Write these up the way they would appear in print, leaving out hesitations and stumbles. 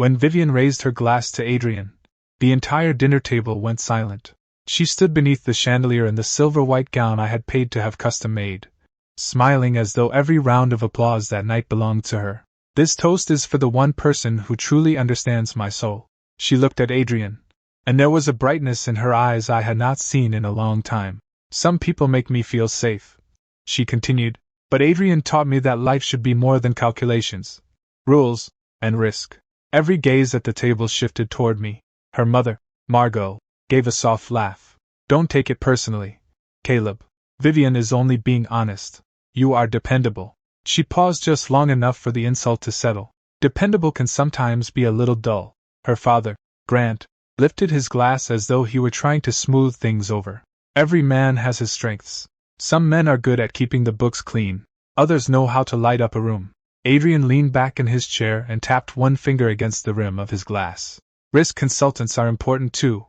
When Vivian raised her glass to Adrian, the entire dinner table went silent. She stood beneath the chandelier in the silver-white gown I had paid to have custom-made, smiling as though every round of applause that night belonged to her. "This toast is for the one person who truly understands my soul." She looked at Adrian, and there was a brightness in her eyes I had not seen in a long time. "Some people make me feel safe," she continued, "but Adrian taught me that life should be more than calculations, rules, and risk." Every gaze at the table shifted toward me. Her mother, Margot, gave a soft laugh. "Don't take it personally, Caleb. Vivian is only being honest. You are dependable." She paused just long enough for the insult to settle. Dependable can sometimes be a little dull. Her father, Grant, lifted his glass as though he were trying to smooth things over. "Every man has his strengths. Some men are good at keeping the books clean, others know how to light up a room." Adrian leaned back in his chair and tapped one finger against the rim of his glass. "Risk consultants are important too,"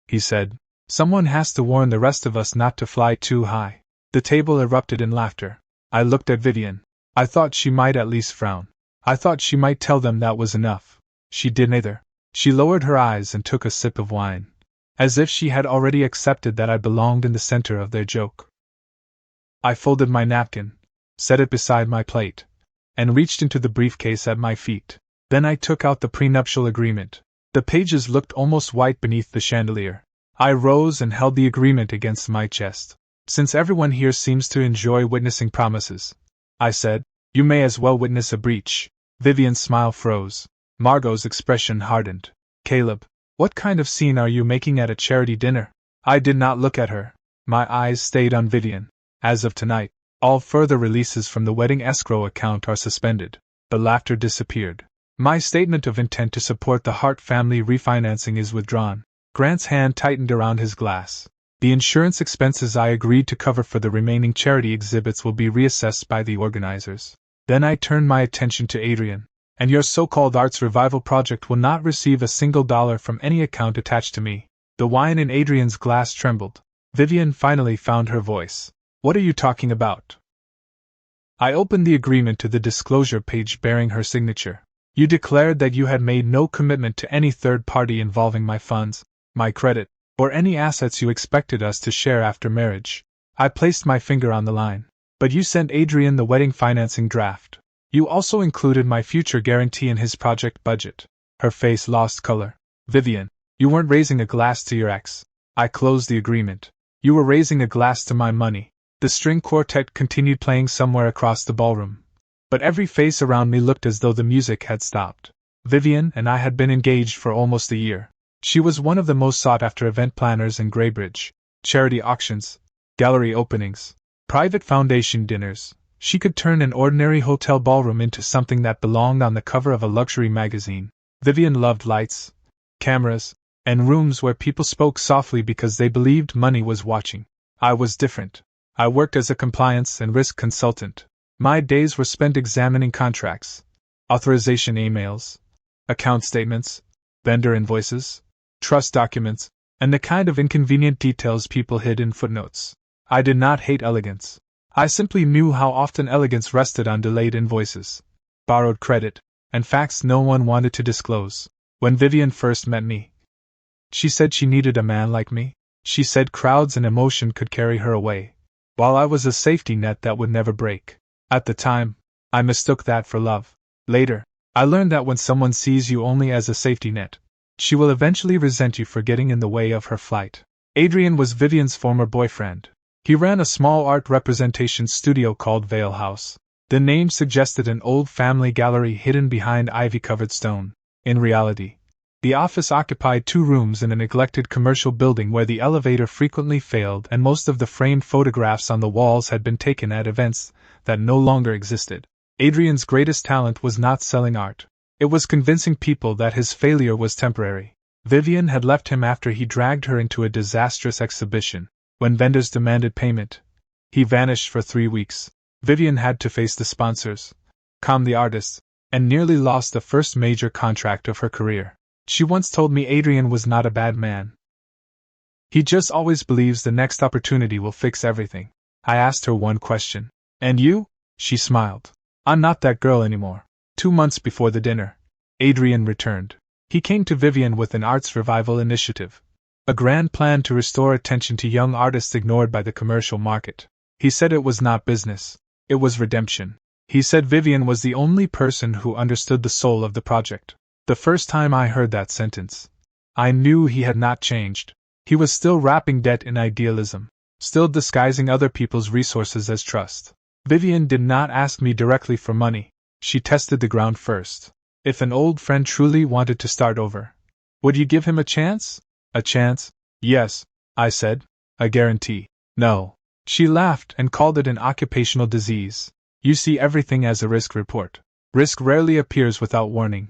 he said. "Someone has to warn the rest of us not to fly too high." The table erupted in laughter. I looked at Vivian. I thought she might at least frown. I thought she might tell them that was enough. She did neither. She lowered her eyes and took a sip of wine, as if she had already accepted that I belonged in the center of their joke. I folded my napkin, set it beside my plate, and reached into the briefcase at my feet. Then I took out the prenuptial agreement. The pages looked almost white beneath the chandelier. I rose and held the agreement against my chest. "Since everyone here seems to enjoy witnessing promises," I said, "you may as well witness a breach." Vivian's smile froze. Margot's expression hardened. "Caleb, what kind of scene are you making at a charity dinner?" I did not look at her. My eyes stayed on Vivian. "As of tonight, all further releases from the wedding escrow account are suspended." The laughter disappeared. "My statement of intent to support the Hart family refinancing is withdrawn." Grant's hand tightened around his glass. "The insurance expenses I agreed to cover for the remaining charity exhibits will be reassessed by the organizers." Then I turned my attention to Adrian. "And your so-called arts revival project will not receive a single dollar from any account attached to me." The wine in Adrian's glass trembled. Vivian finally found her voice. "What are you talking about?" I opened the agreement to the disclosure page bearing her signature. "You declared that you had made no commitment to any third party involving my funds, my credit, or any assets you expected us to share after marriage." I placed my finger on the line. "But you sent Adrian the wedding financing draft. You also included my future guarantee in his project budget." Her face lost color. "Vivian, you weren't raising a glass to your ex." I closed the agreement. "You were raising a glass to my money." The string quartet continued playing somewhere across the ballroom, but every face around me looked as though the music had stopped. Vivian and I had been engaged for almost a year. She was one of the most sought-after event planners in Greybridge. Charity auctions, gallery openings, private foundation dinners. She could turn an ordinary hotel ballroom into something that belonged on the cover of a luxury magazine. Vivian loved lights, cameras, and rooms where people spoke softly because they believed money was watching. I was different. I worked as a compliance and risk consultant. My days were spent examining contracts, authorization emails, account statements, vendor invoices, trust documents, and the kind of inconvenient details people hid in footnotes. I did not hate elegance. I simply knew how often elegance rested on delayed invoices, borrowed credit, and facts no one wanted to disclose. When Vivian first met me, she said she needed a man like me. She said crowds and emotion could carry her away, while I was a safety net that would never break. At the time, I mistook that for love. Later, I learned that when someone sees you only as a safety net, she will eventually resent you for getting in the way of her flight. Adrian was Vivian's former boyfriend. He ran a small art representation studio called Vale House. The name suggested an old family gallery hidden behind ivy-covered stone. In reality, the office occupied 2 rooms in a neglected commercial building where the elevator frequently failed and most of the framed photographs on the walls had been taken at events that no longer existed. Adrian's greatest talent was not selling art. It was convincing people that his failure was temporary. Vivian had left him after he dragged her into a disastrous exhibition. When vendors demanded payment, he vanished for 3 weeks. Vivian had to face the sponsors, calm the artists, and nearly lost the first major contract of her career. She once told me Adrian was not a bad man. He just always believes the next opportunity will fix everything. I asked her one question. "And you?" She smiled. "I'm not that girl anymore." 2 months before the dinner, Adrian returned. He came to Vivian with an arts revival initiative. A grand plan to restore attention to young artists ignored by the commercial market. He said it was not business, it was redemption. He said Vivian was the only person who understood the soul of the project. The first time I heard that sentence, I knew he had not changed. He was still wrapping debt in idealism, still disguising other people's resources as trust. Vivian did not ask me directly for money. She tested the ground first. If an old friend truly wanted to start over, would you give him a chance? A chance? Yes, I said. A guarantee? No. She laughed and called it an occupational disease. You see everything as a risk report. Risk rarely appears without warning,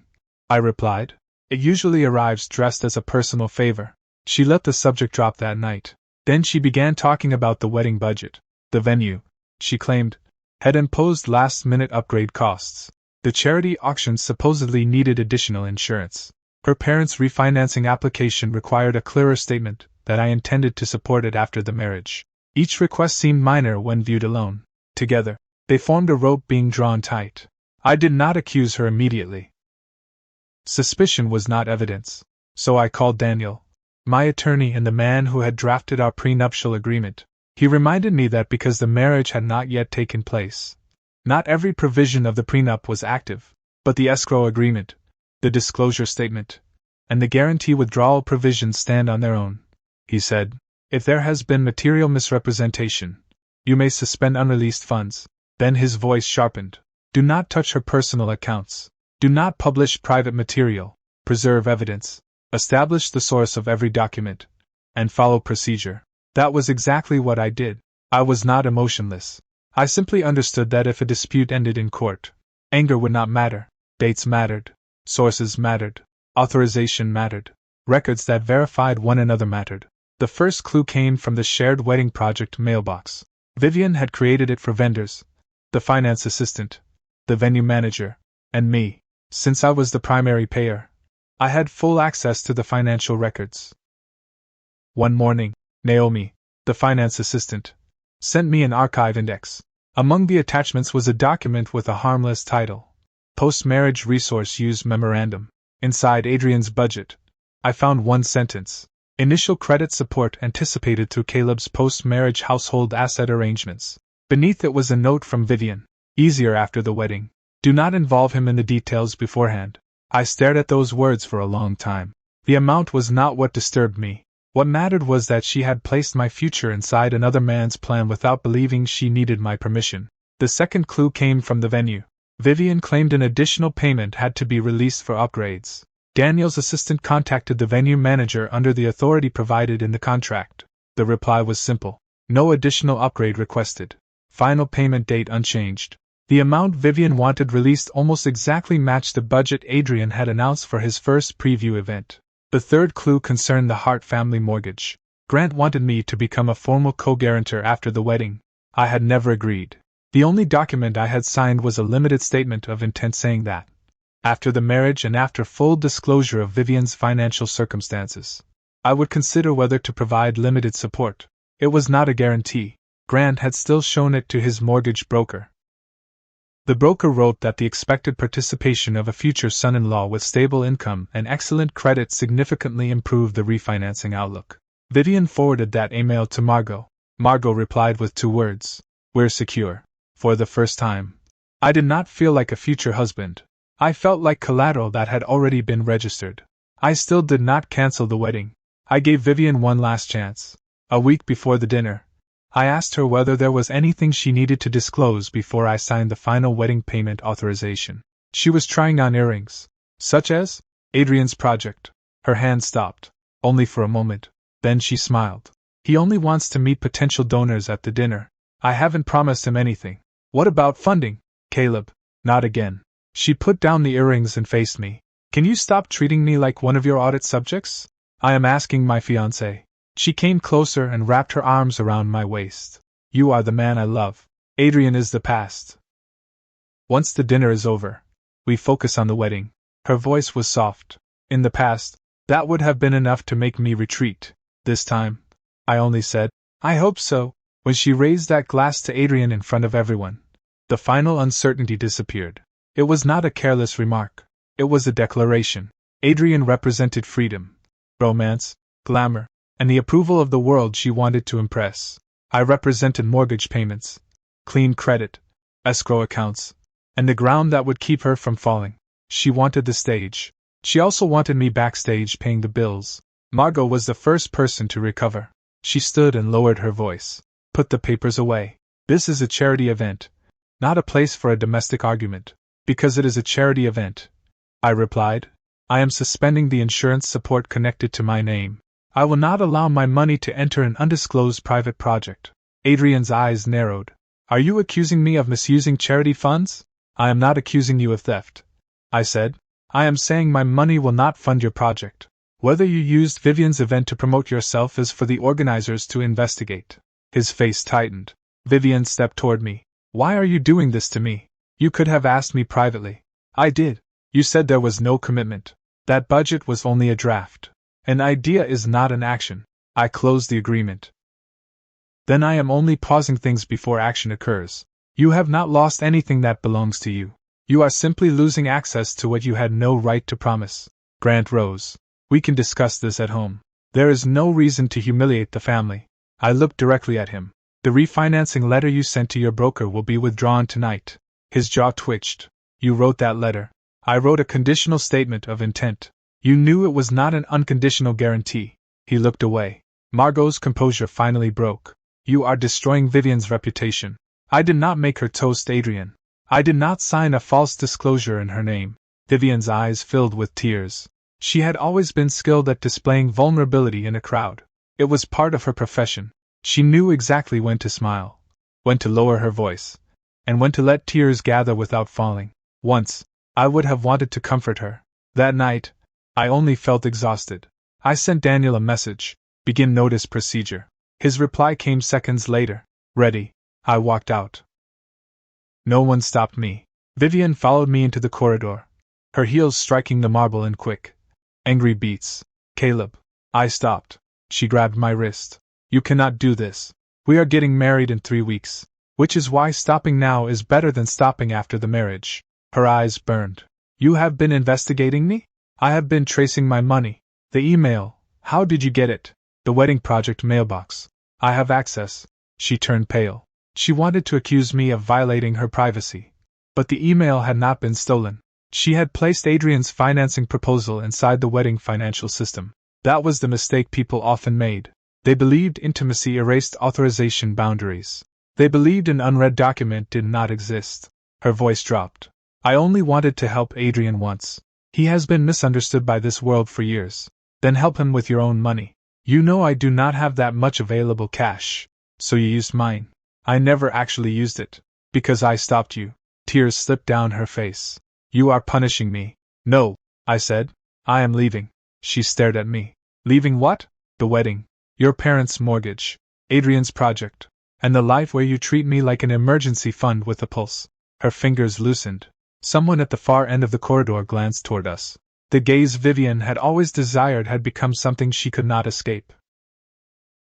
I replied. It usually arrives dressed as a personal favor. She let the subject drop that night. Then she began talking about the wedding budget. The venue, she claimed, had imposed last-minute upgrade costs. The charity auctions supposedly needed additional insurance. Her parents' refinancing application required a clearer statement that I intended to support it after the marriage. Each request seemed minor when viewed alone. Together, they formed a rope being drawn tight. I did not accuse her immediately. Suspicion was not evidence. So I called Daniel, my attorney and the man who had drafted our prenuptial agreement. He reminded me that because the marriage had not yet taken place, not every provision of the prenup was active, but the escrow agreement, the disclosure statement, and the guarantee withdrawal provisions stand on their own. He said, if there has been material misrepresentation, you may suspend unreleased funds. Then his voice sharpened. Do not touch her personal accounts. Do not publish private material. Preserve evidence. Establish the source of every document. And follow procedure. That was exactly what I did. I was not emotionless. I simply understood that if a dispute ended in court, anger would not matter. Dates mattered. Sources mattered. Authorization mattered. Records that verified one another mattered. The first clue came from the shared wedding project mailbox. Vivian had created it for vendors, the finance assistant, the venue manager, and me. Since I was the primary payer, I had full access to the financial records. One morning, Naomi, the finance assistant, sent me an archive index. Among the attachments was a document with a harmless title, Post-Marriage Resource Use Memorandum. Inside Adrian's budget, I found one sentence. Initial credit support anticipated through Caleb's post-marriage household asset arrangements. Beneath it was a note from Vivian. Easier after the wedding. Do not involve him in the details beforehand. I stared at those words for a long time. The amount was not what disturbed me. What mattered was that she had placed my future inside another man's plan without believing she needed my permission. The second clue came from the venue. Vivian claimed an additional payment had to be released for upgrades. Daniel's assistant contacted the venue manager under the authority provided in the contract. The reply was simple. No additional upgrade requested. Final payment date unchanged. The amount Vivian wanted released almost exactly matched the budget Adrian had announced for his first preview event. The third clue concerned the Hart family mortgage. Grant wanted me to become a formal co-guarantor after the wedding. I had never agreed. The only document I had signed was a limited statement of intent saying that, after the marriage and after full disclosure of Vivian's financial circumstances, I would consider whether to provide limited support. It was not a guarantee. Grant had still shown it to his mortgage broker. The broker wrote that the expected participation of a future son-in-law with stable income and excellent credit significantly improved the refinancing outlook. Vivian forwarded that email to Margot. Margot replied with 2 words. We're secure. For the first time, I did not feel like a future husband. I felt like collateral that had already been registered. I still did not cancel the wedding. I gave Vivian one last chance. A week before the dinner, I asked her whether there was anything she needed to disclose before I signed the final wedding payment authorization. She was trying on earrings. Such as? Adrian's project. Her hand stopped. Only for a moment. Then she smiled. He only wants to meet potential donors at the dinner. I haven't promised him anything. What about funding? Caleb. Not again. She put down the earrings and faced me. Can you stop treating me like one of your audit subjects? I am asking my fiancée. She came closer and wrapped her arms around my waist. You are the man I love. Adrian is the past. Once the dinner is over, we focus on the wedding. Her voice was soft. In the past, that would have been enough to make me retreat. This time, I only said, I hope so. When she raised that glass to Adrian in front of everyone, the final uncertainty disappeared. It was not a careless remark. It was a declaration. Adrian represented freedom, romance, glamour, and the approval of the world she wanted to impress. I represented mortgage payments, clean credit, escrow accounts, and the ground that would keep her from falling. She wanted the stage. She also wanted me backstage paying the bills. Margot was the first person to recover. She stood and lowered her voice. Put the papers away. This is a charity event, not a place for a domestic argument. Because it is a charity event, I replied, I am suspending the insurance support connected to my name. I will not allow my money to enter an undisclosed private project. Adrian's eyes narrowed. Are you accusing me of misusing charity funds? I am not accusing you of theft, I said. I am saying my money will not fund your project. Whether you used Vivian's event to promote yourself is for the organizers to investigate. His face tightened. Vivian stepped toward me. Why are you doing this to me? You could have asked me privately. I did. You said there was no commitment. That budget was only a draft. An idea is not an action. I closed the agreement. Then I am only pausing things before action occurs. You have not lost anything that belongs to you. You are simply losing access to what you had no right to promise. Grant rose. We can discuss this at home. There is no reason to humiliate the family. I looked directly at him. The refinancing letter you sent to your broker will be withdrawn tonight. His jaw twitched. You wrote that letter. I wrote a conditional statement of intent. You knew it was not an unconditional guarantee. He looked away. Margot's composure finally broke. You are destroying Vivian's reputation. I did not make her toast Adrian. I did not sign a false disclosure in her name. Vivian's eyes filled with tears. She had always been skilled at displaying vulnerability in a crowd. It was part of her profession. She knew exactly when to smile, when to lower her voice, and when to let tears gather without falling. Once, I would have wanted to comfort her. That night, I only felt exhausted. I sent Daniel a message. Begin notice procedure. His reply came seconds later. Ready. I walked out. No one stopped me. Vivian followed me into the corridor, her heels striking the marble in quick, angry beats. Caleb. I stopped. She grabbed my wrist. You cannot do this. We are getting married in 3 weeks. Which is why stopping now is better than stopping after the marriage. Her eyes burned. You have been investigating me? I have been tracing my money. The email. How did you get it? The wedding project mailbox. I have access. She turned pale. She wanted to accuse me of violating her privacy. But the email had not been stolen. She had placed Adrian's financing proposal inside the wedding financial system. That was the mistake people often made. They believed intimacy erased authorization boundaries. They believed an unread document did not exist. Her voice dropped. I only wanted to help Adrian once. He has been misunderstood by this world for years. Then help him with your own money. You know I do not have that much available cash. So you used mine. I never actually used it. Because I stopped you. Tears slipped down her face. You are punishing me. No, I said. I am leaving. She stared at me. Leaving what? The wedding. Your parents' mortgage. Adrian's project. And the life where you treat me like an emergency fund with a pulse. Her fingers loosened. Someone at the far end of the corridor glanced toward us. The gaze Vivian had always desired had become something she could not escape.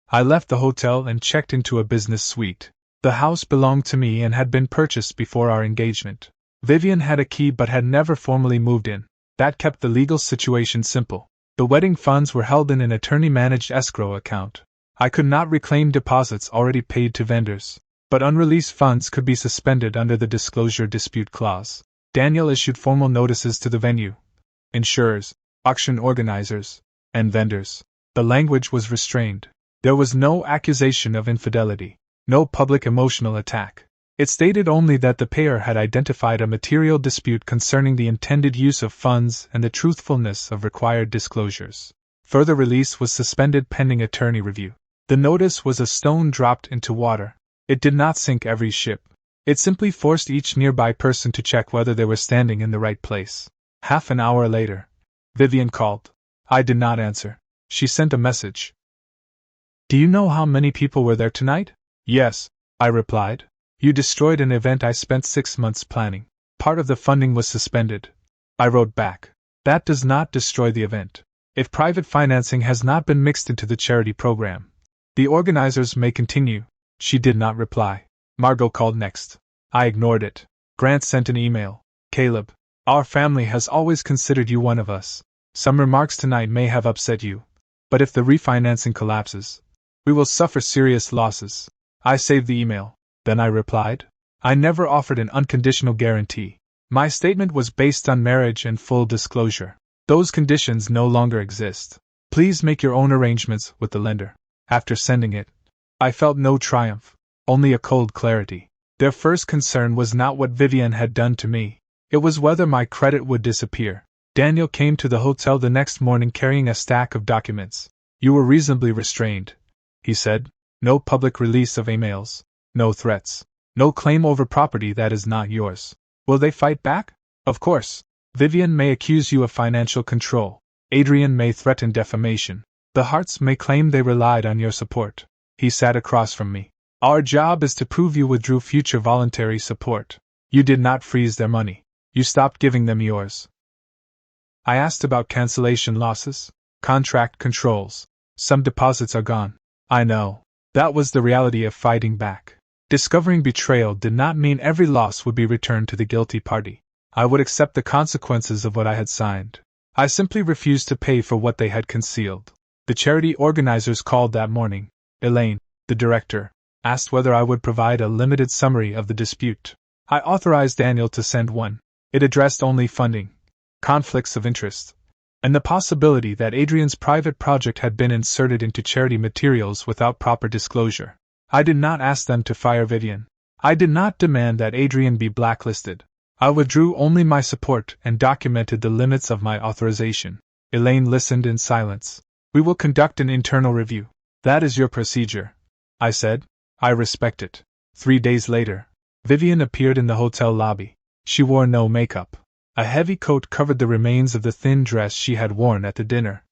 I left the hotel and checked into a business suite. The house belonged to me and had been purchased before our engagement. Vivian had a key but had never formally moved in. That kept the legal situation simple. The wedding funds were held in an attorney-managed escrow account. I could not reclaim deposits already paid to vendors, but unreleased funds could be suspended under the disclosure dispute clause. Daniel issued formal notices to the venue, insurers, auction organizers, and vendors. The language was restrained. There was no accusation of infidelity, no public emotional attack. It stated only that the payer had identified a material dispute concerning the intended use of funds and the truthfulness of required disclosures. Further release was suspended pending attorney review. The notice was a stone dropped into water. It did not sink every ship. It simply forced each nearby person to check whether they were standing in the right place. Half an hour later, Vivian called. I did not answer. She sent a message. Do you know how many people were there tonight? Yes, I replied. You destroyed an event I spent 6 months planning. Part of the funding was suspended. I wrote back. That does not destroy the event. If private financing has not been mixed into the charity program, the organizers may continue. She did not reply. Margot called next. I ignored it. Grant sent an email. Caleb, our family has always considered you one of us. Some remarks tonight may have upset you, but if the refinancing collapses, we will suffer serious losses. I saved the email. Then I replied, I never offered an unconditional guarantee. My statement was based on marriage and full disclosure. Those conditions no longer exist. Please make your own arrangements with the lender. After sending it, I felt no triumph, only a cold clarity. Their first concern was not what Vivian had done to me. It was whether my credit would disappear. Daniel came to the hotel the next morning carrying a stack of documents. You were reasonably restrained, he said. No public release of emails. No threats. No claim over property that is not yours. Will they fight back? Of course. Vivian may accuse you of financial control. Adrian may threaten defamation. The Harts may claim they relied on your support. He sat across from me. Our job is to prove you withdrew future voluntary support. You did not freeze their money. You stopped giving them yours. I asked about cancellation losses, contract controls. Some deposits are gone. I know. That was the reality of fighting back. Discovering betrayal did not mean every loss would be returned to the guilty party. I would accept the consequences of what I had signed. I simply refused to pay for what they had concealed. The charity organizers called that morning. Elaine, the director, asked whether I would provide a limited summary of the dispute. I authorized Daniel to send one. It addressed only funding, conflicts of interest, and the possibility that Adrian's private project had been inserted into charity materials without proper disclosure. I did not ask them to fire Vivian. I did not demand that Adrian be blacklisted. I withdrew only my support and documented the limits of my authorization. Elaine listened in silence. We will conduct an internal review. That is your procedure, I said. I respect it. 3 days later, Vivian appeared in the hotel lobby. She wore no makeup. A heavy coat covered the remains of the thin dress she had worn at the dinner.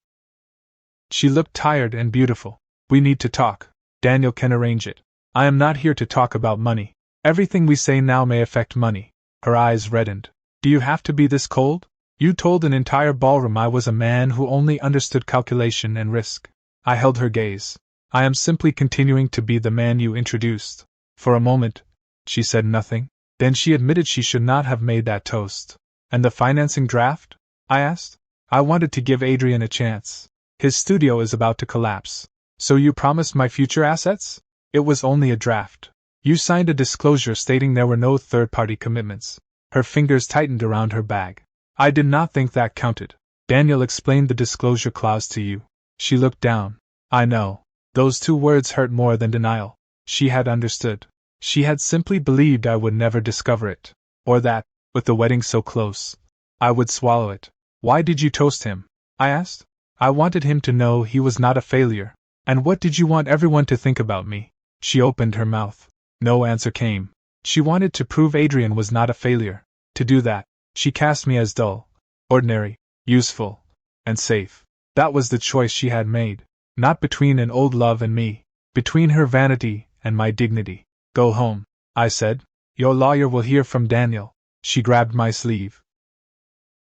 She looked tired and beautiful. We need to talk. Daniel can arrange it. I am not here to talk about money. Everything we say now may affect money. Her eyes reddened. Do you have to be this cold? You told an entire ballroom I was a man who only understood calculation and risk. I held her gaze. I am simply continuing to be the man you introduced. For a moment, she said nothing. Then she admitted she should not have made that toast. And the financing draft? I asked. I wanted to give Adrian a chance. His studio is about to collapse. So you promised my future assets? It was only a draft. You signed a disclosure stating there were no third-party commitments. Her fingers tightened around her bag. I did not think that counted. Daniel explained the disclosure clause to you. She looked down. I know. Those 2 words hurt more than denial. She had understood. She had simply believed I would never discover it. Or that, with the wedding so close, I would swallow it. Why did you toast him? I asked. I wanted him to know he was not a failure. And what did you want everyone to think about me? She opened her mouth. No answer came. She wanted to prove Adrian was not a failure. To do that, she cast me as dull, ordinary, useful, and safe. That was the choice she had made. Not between an old love and me. Between her vanity and my dignity. Go home, I said. Your lawyer will hear from Daniel. She grabbed my sleeve.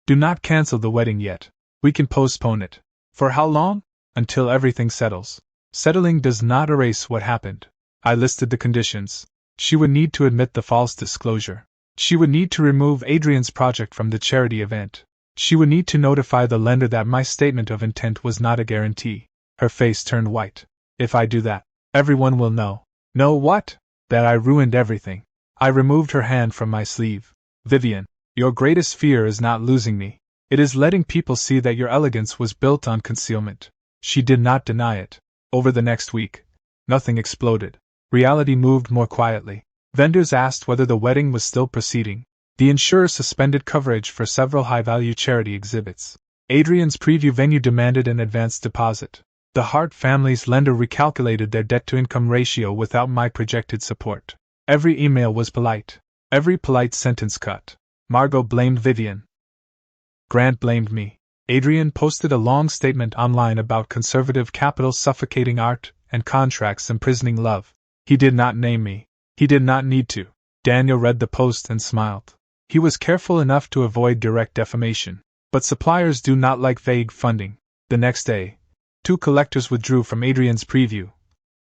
Do not cancel the wedding yet. We can postpone it. For how long? Until everything settles. Settling does not erase what happened. I listed the conditions. She would need to admit the false disclosure. She would need to remove Adrian's project from the charity event. She would need to notify the lender that my statement of intent was not a guarantee. Her face turned white. If I do that, everyone will know. Know what? That I ruined everything. I removed her hand from my sleeve. Vivian, your greatest fear is not losing me. It is letting people see that your elegance was built on concealment. She did not deny it. Over the next week, nothing exploded. Reality moved more quietly. Vendors asked whether the wedding was still proceeding. The insurer suspended coverage for several high-value charity exhibits. Adrian's preview venue demanded an advance deposit. The Hart family's lender recalculated their debt-to-income ratio without my projected support. Every email was polite. Every polite sentence cut. Margot blamed Vivian. Grant blamed me. Adrian posted a long statement online about conservative capital suffocating art and contracts imprisoning love. He did not name me. He did not need to. Daniel read the post and smiled. He was careful enough to avoid direct defamation. But suppliers do not like vague funding. The next day, 2 collectors withdrew from Adrian's preview,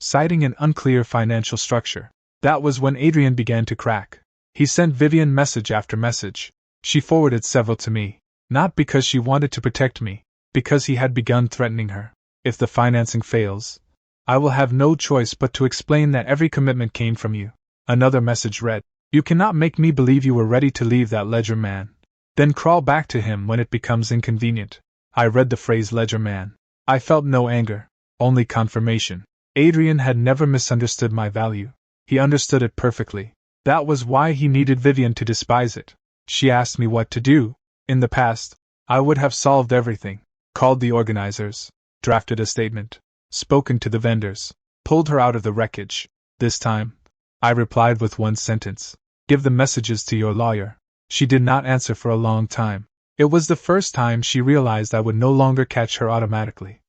citing an unclear financial structure. That was when Adrian began to crack. He sent Vivian message after message. She forwarded several to me. Not because she wanted to protect me, because he had begun threatening her. If the financing fails, I will have no choice but to explain that every commitment came from you. Another message read, You cannot make me believe you were ready to leave that ledger man. Then crawl back to him when it becomes inconvenient. I read the phrase ledger man. I felt no anger, only confirmation. Adrian had never misunderstood my value. He understood it perfectly. That was why he needed Vivian to despise it. She asked me what to do. In the past, I would have solved everything. Called the organizers, drafted a statement, spoken to the vendors, pulled her out of the wreckage. This time, I replied with one sentence. Give the messages to your lawyer. She did not answer for a long time. It was the first time she realized I would no longer catch her automatically.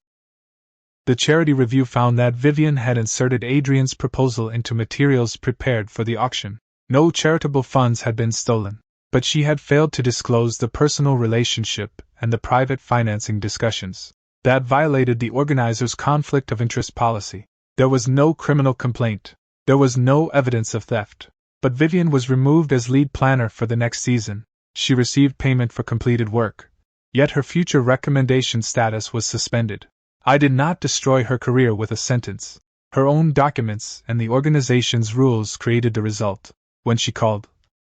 The charity review found that Vivian had inserted Adrian's proposal into materials prepared for the auction. No charitable funds had been stolen, but she had failed to disclose the personal relationship and the private financing discussions. That violated the organizer's conflict of interest policy. There was no criminal complaint. There was no evidence of theft. But Vivian was removed as lead planner for the next season. She received payment for completed work. Yet her future recommendation status was suspended. I did not destroy her career with a sentence. Her own documents and the organization's rules created the result. When she called,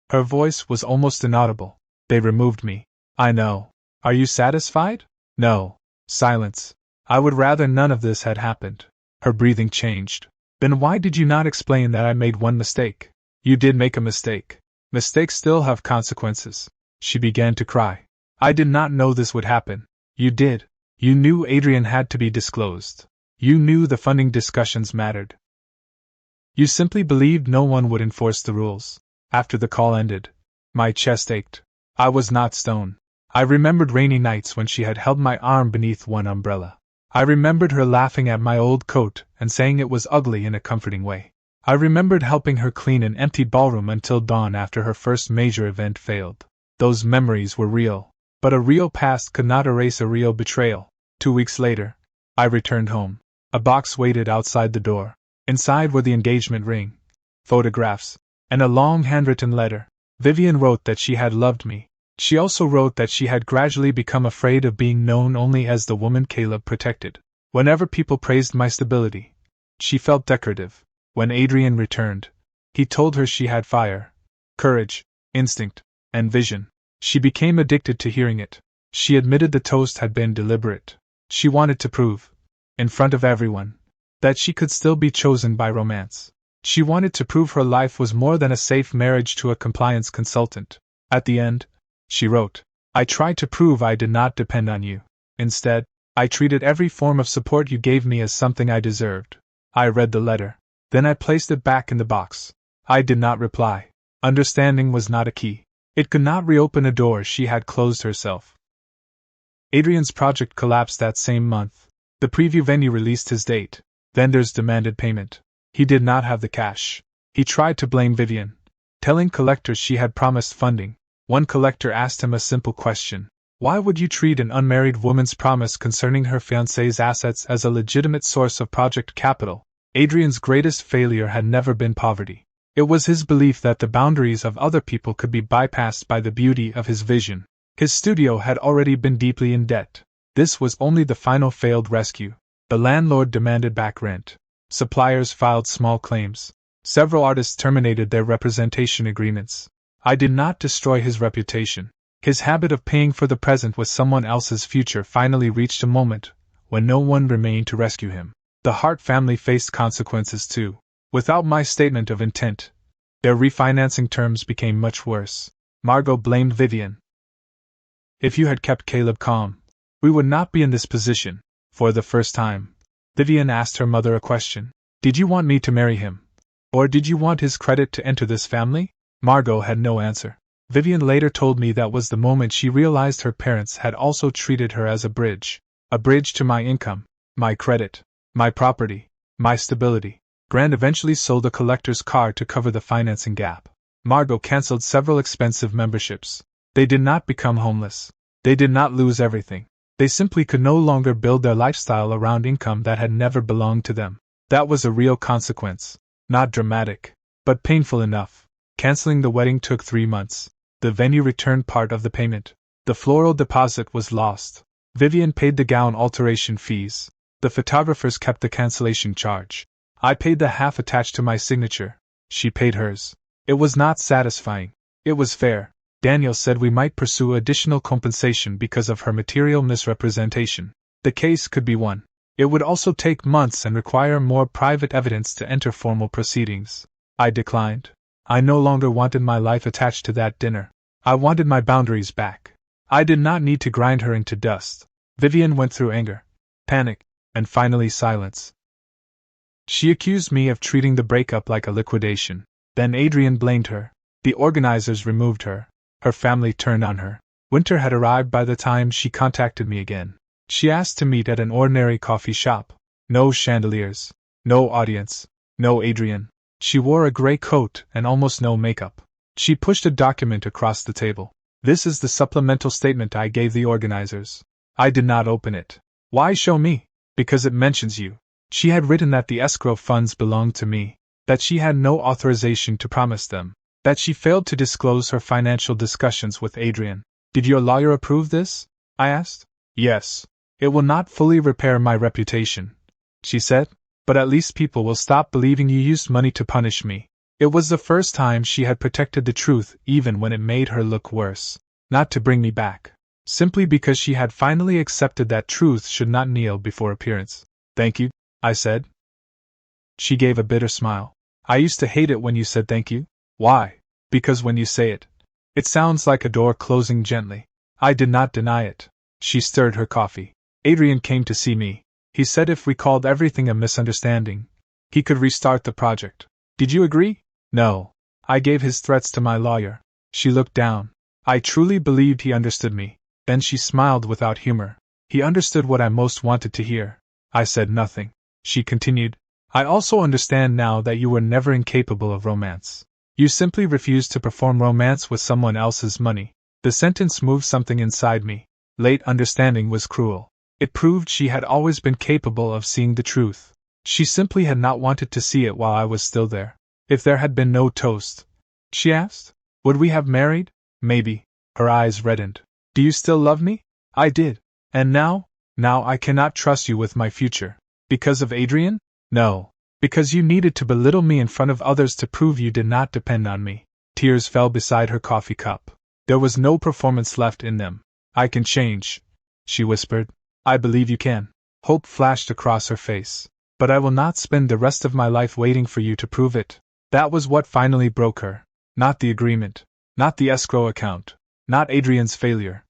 her voice was almost inaudible. They removed me. I know. Are you satisfied? No. Silence. I would rather none of this had happened. Her breathing changed. Then why did you not explain that I made one mistake? You did make a mistake. Mistakes still have consequences. She began to cry. I did not know this would happen. You did. You knew Adrian had to be disclosed. You knew the funding discussions mattered. You simply believed no one would enforce the rules. After the call ended, my chest ached. I was not stone. I remembered rainy nights when she had held my arm beneath one umbrella. I remembered her laughing at my old coat and saying it was ugly in a comforting way. I remembered helping her clean an empty ballroom until dawn after her first major event failed. Those memories were real, but a real past could not erase a real betrayal. 2 weeks later, I returned home. A box waited outside the door. Inside were the engagement ring, photographs, and a long handwritten letter. Vivian wrote that she had loved me. She also wrote that she had gradually become afraid of being known only as the woman Caleb protected. Whenever people praised my stability, she felt decorative. When Adrian returned, he told her she had fire, courage, instinct, and vision. She became addicted to hearing it. She admitted the toast had been deliberate. She wanted to prove, in front of everyone, that she could still be chosen by romance. She wanted to prove her life was more than a safe marriage to a compliance consultant. At the end, she wrote, I tried to prove I did not depend on you. Instead, I treated every form of support you gave me as something I deserved. I read the letter. Then I placed it back in the box. I did not reply. Understanding was not a key. It could not reopen a door she had closed herself. Adrian's project collapsed that same month. The preview venue released his date. Vendors demanded payment. He did not have the cash. He tried to blame Vivian, telling collectors she had promised funding. One collector asked him a simple question. Why would you treat an unmarried woman's promise concerning her fiancé's assets as a legitimate source of project capital? Adrian's greatest failure had never been poverty. It was his belief that the boundaries of other people could be bypassed by the beauty of his vision. His studio had already been deeply in debt. This was only the final failed rescue. The landlord demanded back rent. Suppliers filed small claims. Several artists terminated their representation agreements. I did not destroy his reputation. His habit of paying for the present with someone else's future finally reached a moment when no one remained to rescue him. The Hart family faced consequences too. Without my statement of intent, their refinancing terms became much worse. Margot blamed Vivian. If you had kept Caleb calm, we would not be in this position. For the first time, Vivian asked her mother a question. Did you want me to marry him? Or did you want his credit to enter this family? Margot had no answer. Vivian later told me that was the moment she realized her parents had also treated her as a bridge to my income, my credit, my property, my stability. Grant eventually sold a collector's car to cover the financing gap. Margot canceled several expensive memberships. They did not become homeless. They did not lose everything. They simply could no longer build their lifestyle around income that had never belonged to them. That was a real consequence. Not dramatic, but painful enough. Canceling the wedding took 3 months. The venue returned part of the payment. The floral deposit was lost. Vivian paid the gown alteration fees. The photographers kept the cancellation charge. I paid the half attached to my signature. She paid hers. It was not satisfying. It was fair. Daniel said we might pursue additional compensation because of her material misrepresentation. The case could be won. It would also take months and require more private evidence to enter formal proceedings. I declined. I no longer wanted my life attached to that dinner. I wanted my boundaries back. I did not need to grind her into dust. Vivian went through anger, panic, and finally silence. She accused me of treating the breakup like a liquidation. Then Adrian blamed her. The organizers removed her. Her family turned on her. Winter had arrived by the time she contacted me again. She asked to meet at an ordinary coffee shop. No chandeliers. No audience. No Adrian. She wore a gray coat and almost no makeup. She pushed a document across the table. This is the supplemental statement I gave the organizers. I did not open it. Why show me? Because it mentions you. She had written that the escrow funds belonged to me, that she had no authorization to promise them, that she failed to disclose her financial discussions with Adrian. Did your lawyer approve this? I asked. Yes. It will not fully repair my reputation, she said, but at least people will stop believing you used money to punish me. It was the first time she had protected the truth even when it made her look worse. Not to bring me back. Simply because she had finally accepted that truth should not kneel before appearance. Thank you, I said. She gave a bitter smile. I used to hate it when you said thank you. Why? Because when you say it, it sounds like a door closing gently. I did not deny it. She stirred her coffee. Adrian came to see me. He said if we called everything a misunderstanding, he could restart the project. Did you agree? No. I gave his threats to my lawyer. She looked down. I truly believed he understood me. Then she smiled without humor. He understood what I most wanted to hear. I said nothing. She continued. I also understand now that you were never incapable of romance. You simply refused to perform romance with someone else's money. The sentence moved something inside me. Late understanding was cruel. It proved she had always been capable of seeing the truth. She simply had not wanted to see it while I was still there. If there had been no toast, she asked, would we have married? Maybe. Her eyes reddened. Do you still love me? I did. And now? Now I cannot trust you with my future. Because of Adrian? No. Because you needed to belittle me in front of others to prove you did not depend on me. Tears fell beside her coffee cup. There was no performance left in them. I can change, she whispered. I believe you can. Hope flashed across her face. But I will not spend the rest of my life waiting for you to prove it. That was what finally broke her. Not the agreement. Not the escrow account. Not Adrian's failure.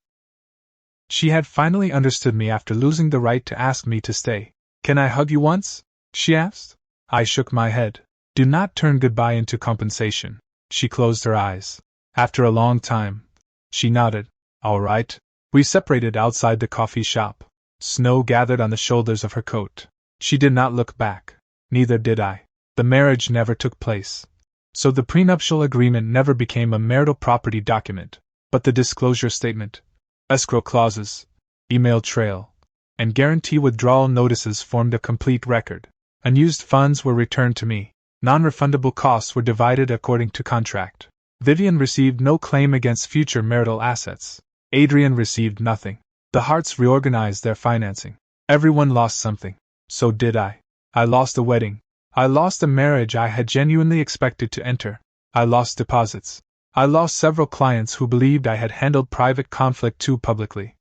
She had finally understood me after losing the right to ask me to stay. Can I hug you once? She asked. I shook my head. Do not turn goodbye into compensation. She closed her eyes. After a long time, she nodded. All right. We separated outside the coffee shop. Snow gathered on the shoulders of her coat. She did not look back. Neither did I. The marriage never took place. So the prenuptial agreement never became a marital property document. But the disclosure statement, escrow clauses, email trail, and guarantee withdrawal notices formed a complete record. Unused funds were returned to me. Non-refundable costs were divided according to contract. Vivian received no claim against future marital assets. Adrian received nothing. The Harts reorganized their financing. Everyone lost something. So did I. I lost a wedding. I lost a marriage I had genuinely expected to enter. I lost deposits. I lost several clients who believed I had handled private conflict too publicly.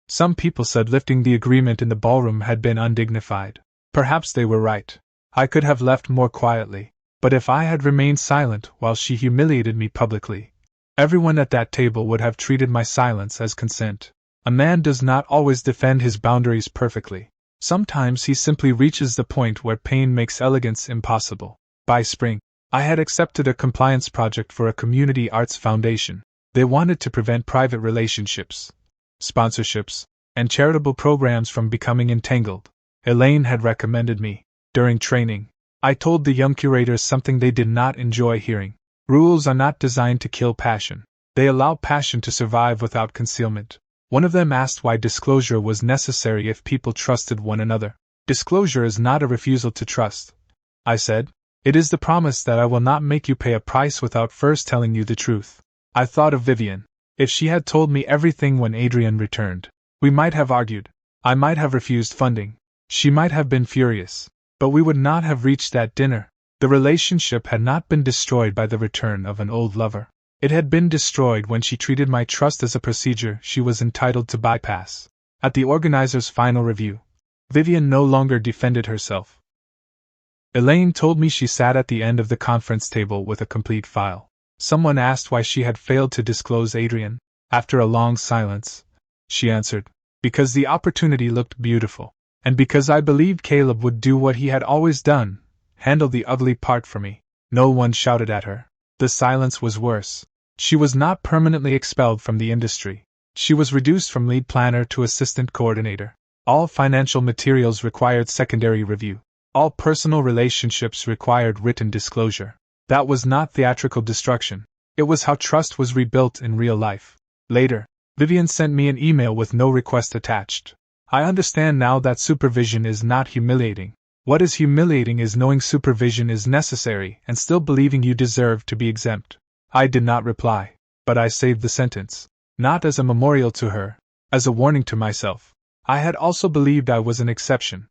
Some people said lifting the agreement in the ballroom had been undignified. Perhaps they were right. I could have left more quietly. But if I had remained silent while she humiliated me publicly, everyone at that table would have treated my silence as consent. A man does not always defend his boundaries perfectly. Sometimes he simply reaches the point where pain makes elegance impossible. By spring, I had accepted a compliance project for a community arts foundation. They wanted to prevent private relationships, sponsorships, and charitable programs from becoming entangled. Elaine had recommended me. During training, I told the young curators something they did not enjoy hearing. Rules are not designed to kill passion. They allow passion to survive without concealment. One of them asked why disclosure was necessary if people trusted one another. Disclosure is not a refusal to trust, I said. It is the promise that I will not make you pay a price without first telling you the truth. I thought of Vivian. If she had told me everything when Adrian returned, We might have argued. I might have refused funding. She might have been furious. But we would not have reached that dinner. The relationship had not been destroyed by the return of an old lover. It had been destroyed when she treated my trust as a procedure she was entitled to bypass. At the organizer's final review, Vivian no longer defended herself. Elaine told me she sat at the end of the conference table with a complete file. Someone asked why she had failed to disclose Adrian. After a long silence, she answered, "Because the opportunity looked beautiful, and because I believed Caleb would do what he had always done, handle the ugly part for me." No one shouted at her. The silence was worse. She was not permanently expelled from the industry. She was reduced from lead planner to assistant coordinator. All financial materials required secondary review. All personal relationships required written disclosure. That was not theatrical destruction. It was how trust was rebuilt in real life. Later, Vivian sent me an email with no request attached. "I understand now that supervision is not humiliating. What is humiliating is knowing supervision is necessary and still believing you deserve to be exempt." I did not reply, but I saved the sentence. Not as a memorial to her, as a warning to myself. I had also believed I was an exception.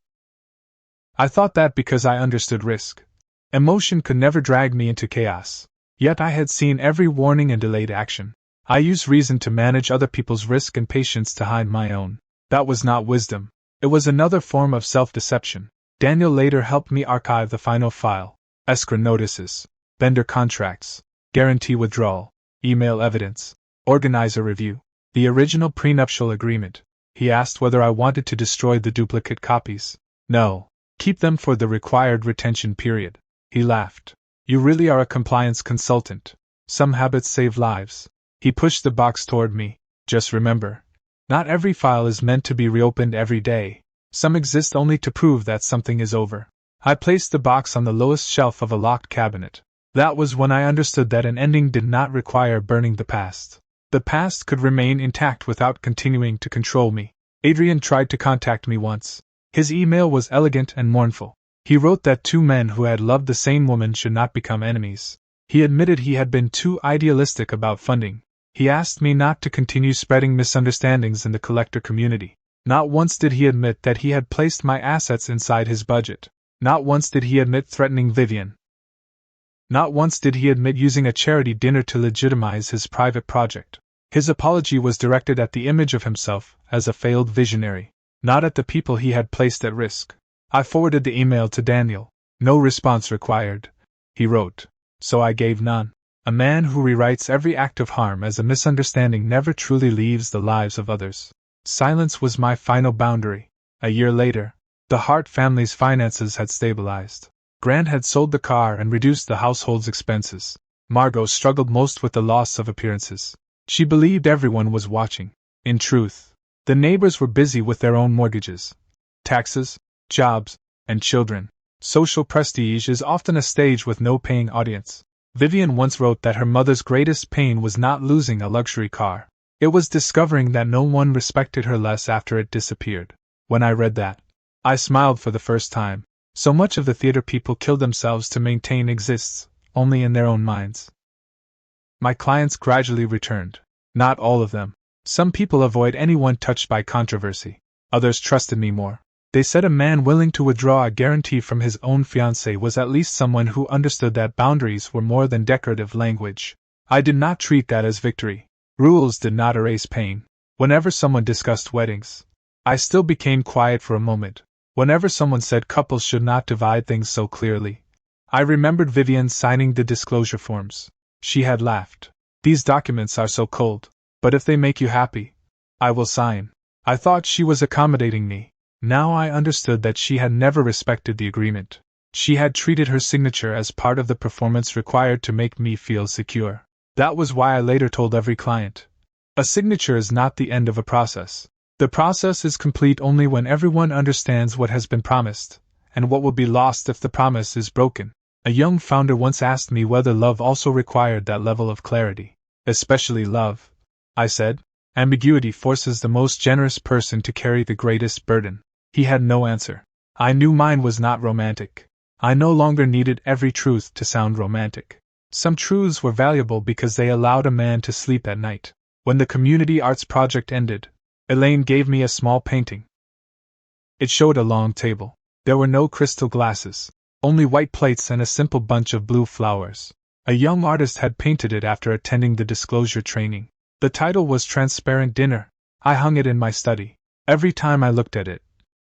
I thought that because I understood risk. Emotion could never drag me into chaos. Yet I had seen every warning and delayed action. I used reason to manage other people's risk and patience to hide my own. That was not wisdom. It was another form of self-deception. Daniel later helped me archive the final file: escrow notices, vendor contracts, guarantee withdrawal, email evidence, organizer review, the original prenuptial agreement. He asked whether I wanted to destroy the duplicate copies. No. Keep them for the required retention period. He laughed. "You really are a compliance consultant. Some habits save lives." He pushed the box toward me. "Just remember, not every file is meant to be reopened every day. Some exist only to prove that something is over." I placed the box on the lowest shelf of a locked cabinet. That was when I understood that an ending did not require burning the past. The past could remain intact without continuing to control me. Adrian tried to contact me once. His email was elegant and mournful. He wrote that two men who had loved the same woman should not become enemies. He admitted he had been too idealistic about funding. He asked me not to continue spreading misunderstandings in the collector community. Not once did he admit that he had placed my assets inside his budget. Not once did he admit threatening Vivian. Not once did he admit using a charity dinner to legitimize his private project. His apology was directed at the image of himself as a failed visionary, not at the people he had placed at risk. I forwarded the email to Daniel. "No response required," he wrote. So I gave none. A man who rewrites every act of harm as a misunderstanding never truly leaves the lives of others. Silence was my final boundary. A year later, the Hart family's finances had stabilized. Grant had sold the car and reduced the household's expenses. Margot struggled most with the loss of appearances. She believed everyone was watching. In truth, the neighbors were busy with their own mortgages, taxes, jobs, and children. Social prestige is often a stage with no paying audience. Vivian once wrote that her mother's greatest pain was not losing a luxury car. It was discovering that no one respected her less after it disappeared. When I read that, I smiled for the first time. So much of the theater people kill themselves to maintain exists only in their own minds. My clients gradually returned. Not all of them. Some people avoid anyone touched by controversy. Others trusted me more. They said a man willing to withdraw a guarantee from his own fiancée was at least someone who understood that boundaries were more than decorative language. I did not treat that as victory. Rules did not erase pain. Whenever someone discussed weddings, I still became quiet for a moment. Whenever someone said couples should not divide things so clearly, I remembered Vivian signing the disclosure forms. She had laughed. "These documents are so cold, but if they make you happy, I will sign." I thought she was accommodating me. Now I understood that she had never respected the agreement. She had treated her signature as part of the performance required to make me feel secure. That was why I later told every client, a signature is not the end of a process. The process is complete only when everyone understands what has been promised, and what will be lost if the promise is broken. A young founder once asked me whether love also required that level of clarity. "Especially love," I said. "Ambiguity forces the most generous person to carry the greatest burden." He had no answer. I knew mine was not romantic. I no longer needed every truth to sound romantic. Some truths were valuable because they allowed a man to sleep at night. When the community arts project ended, Elaine gave me a small painting. It showed a long table. There were no crystal glasses, only white plates and a simple bunch of blue flowers. A young artist had painted it after attending the disclosure training. The title was Transparent Dinner. I hung it in my study. Every time I looked at it,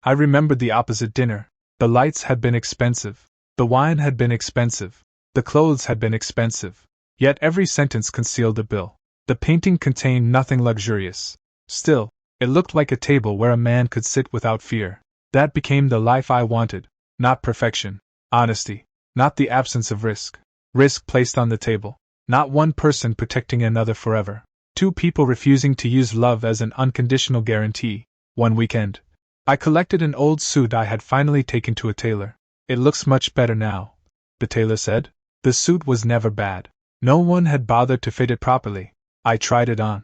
I remembered the opposite dinner. The lights had been expensive. The wine had been expensive. The clothes had been expensive. Yet every sentence concealed a bill. The painting contained nothing luxurious. Still, it looked like a table where a man could sit without fear. That became the life I wanted. Not perfection. Honesty. Not the absence of risk. Risk placed on the table. Not one person protecting another forever. Two people refusing to use love as an unconditional guarantee. One weekend, I collected an old suit I had finally taken to a tailor. It looks much better now, the tailor said. The suit was never bad. No one had bothered to fit it properly. I tried it on.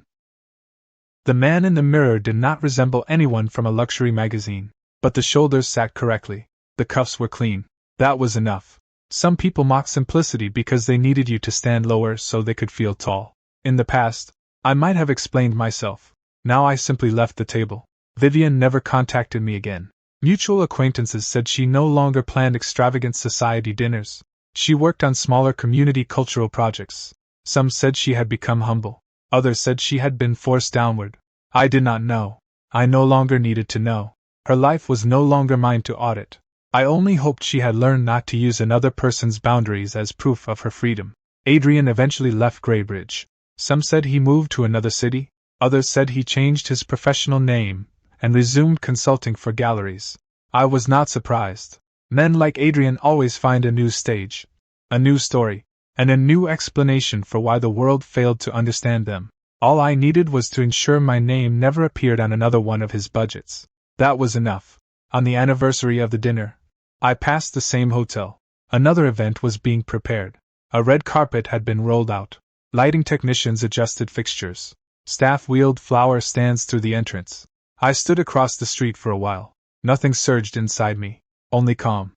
The man in the mirror did not resemble anyone from a luxury magazine, but the shoulders sat correctly. The cuffs were clean. That was enough. Some people mock simplicity because they needed you to stand lower so they could feel tall. In the past, I might have explained myself. Now I simply left the table. Vivian never contacted me again. Mutual acquaintances said she no longer planned extravagant society dinners. She worked on smaller community cultural projects. Some said she had become humble. Others said she had been forced downward. I did not know. I no longer needed to know. Her life was no longer mine to audit. I only hoped she had learned not to use another person's boundaries as proof of her freedom. Adrian eventually left Greybridge. Some said he moved to another city. Others said he changed his professional name and resumed consulting for galleries. I was not surprised. Men like Adrian always find a new stage, a new story, and a new explanation for why the world failed to understand them. All I needed was to ensure my name never appeared on another one of his budgets. That was enough. On the anniversary of the dinner, I passed the same hotel. Another event was being prepared. A red carpet had been rolled out. Lighting technicians adjusted fixtures. Staff wheeled flower stands through the entrance. I stood across the street for a while. Nothing surged inside me, only calm.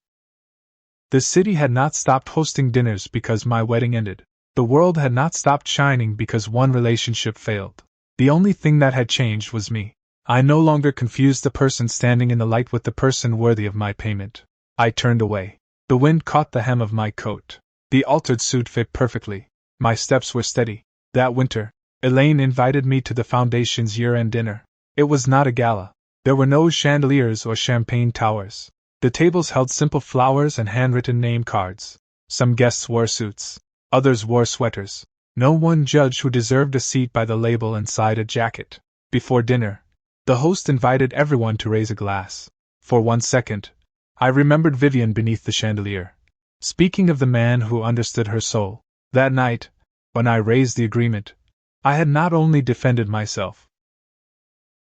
The city had not stopped hosting dinners because my wedding ended. The world had not stopped shining because one relationship failed. The only thing that had changed was me. I no longer confused the person standing in the light with the person worthy of my payment. I turned away. The wind caught the hem of my coat. The altered suit fit perfectly. My steps were steady. That winter, Elaine invited me to the Foundation's year-end dinner. It was not a gala. There were no chandeliers or champagne towers. The tables held simple flowers and handwritten name cards. Some guests wore suits. Others wore sweaters. No one judged who deserved a seat by the label inside a jacket. Before dinner, the host invited everyone to raise a glass. For 1 second, I remembered Vivian beneath the chandelier, speaking of the man who understood her soul. That night, when I raised the agreement, I had not only defended myself,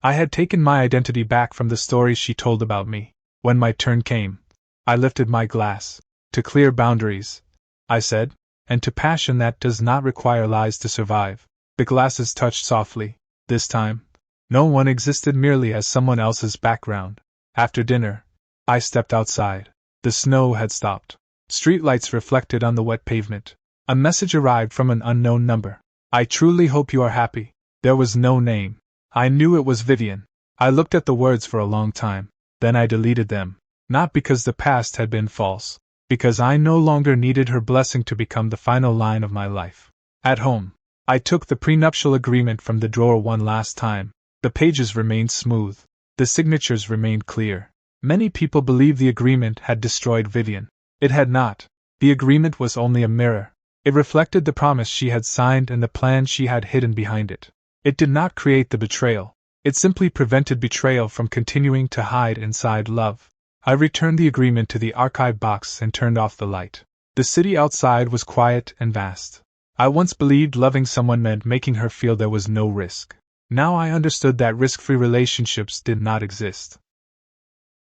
I had taken my identity back from the stories she told about me. When my turn came, I lifted my glass. To clear boundaries, I said, and to passion that does not require lies to survive. The glasses touched softly. This time, no one existed merely as someone else's background. After dinner, I stepped outside. The snow had stopped. Streetlights reflected on the wet pavement. A message arrived from an unknown number. I truly hope you are happy. There was no name. I knew it was Vivian. I looked at the words for a long time. Then I deleted them. Not because the past had been false. Because I no longer needed her blessing to become the final line of my life. At home, I took the prenuptial agreement from the drawer one last time. The pages remained smooth. The signatures remained clear. Many people believed the agreement had destroyed Vivian. It had not. The agreement was only a mirror. It reflected the promise she had signed and the plan she had hidden behind it. It did not create the betrayal. It simply prevented betrayal from continuing to hide inside love. I returned the agreement to the archive box and turned off the light. The city outside was quiet and vast. I once believed loving someone meant making her feel there was no risk. Now I understood that risk-free relationships did not exist.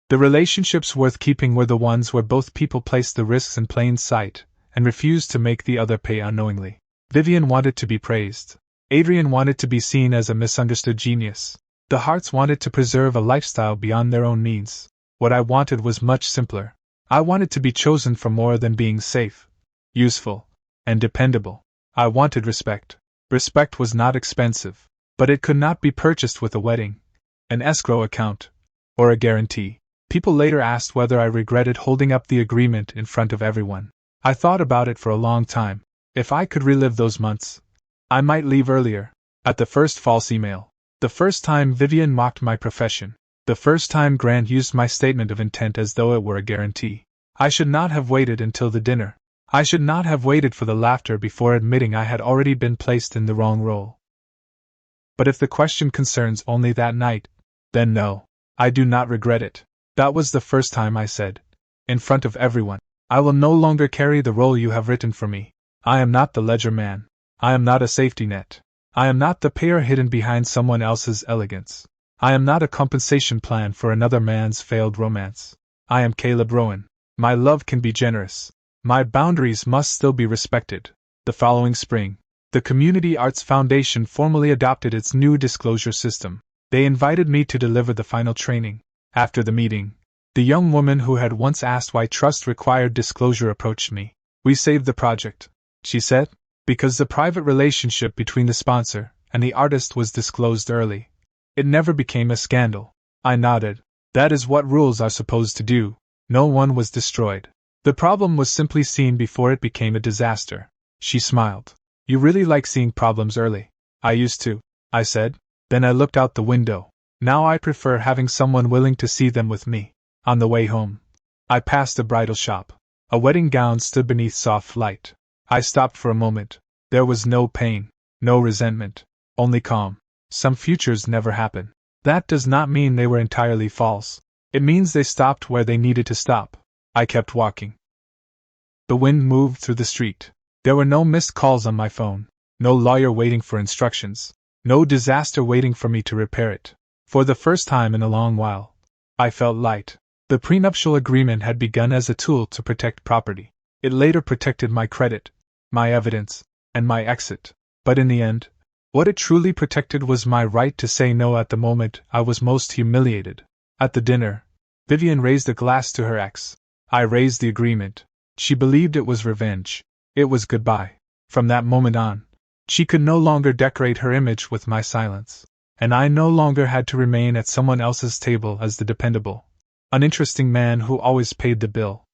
The relationships worth keeping were the ones where both people placed the risks in plain sight and refused to make the other pay unknowingly. Vivian wanted to be praised. Adrian wanted to be seen as a misunderstood genius. The hearts wanted to preserve a lifestyle beyond their own means. What I wanted was much simpler. I wanted to be chosen for more than being safe, useful, and dependable. I wanted respect. Respect was not expensive, but it could not be purchased with a wedding. An escrow account. Or a guarantee. People later asked whether I regretted holding up the agreement in front of everyone. I thought about it for a long time. If I could relive those months, I might leave earlier. At the first false email. The first time Vivian mocked my profession. The first time Grant used my statement of intent as though it were a guarantee. I should not have waited until the dinner. I should not have waited for the laughter before admitting I had already been placed in the wrong role. But if the question concerns only that night, then no, I do not regret it. That was the first time I said, in front of everyone, I will no longer carry the role you have written for me. I am not the ledger man. I am not a safety net. I am not the payer hidden behind someone else's elegance. I am not a compensation plan for another man's failed romance. I am Caleb Rowan. My love can be generous. My boundaries must still be respected. The following spring, the Community Arts Foundation formally adopted its new disclosure system. They invited me to deliver the final training. After the meeting, the young woman who had once asked why trust required disclosure approached me. We saved the project, she said, because the private relationship between the sponsor and the artist was disclosed early. It never became a scandal. I nodded. That is what rules are supposed to do. No one was destroyed. The problem was simply seen before it became a disaster. She smiled. You really like seeing problems early. I used to, I said. Then I looked out the window. Now I prefer having someone willing to see them with me. On the way home, I passed a bridal shop. A wedding gown stood beneath soft light. I stopped for a moment. There was no pain, no resentment, only calm. Some futures never happen. That does not mean they were entirely false. It means they stopped where they needed to stop. I kept walking. The wind moved through the street. There were no missed calls on my phone, no lawyer waiting for instructions, no disaster waiting for me to repair it. For the first time in a long while, I felt light. The prenuptial agreement had begun as a tool to protect property. It later protected my credit, my evidence, and my exit. But in the end, what it truly protected was my right to say no at the moment I was most humiliated. At the dinner, Vivian raised a glass to her ex. I raised the agreement. She believed it was revenge. It was goodbye. From that moment on, she could no longer decorate her image with my silence, and I no longer had to remain at someone else's table as the dependable, uninteresting man who always paid the bill.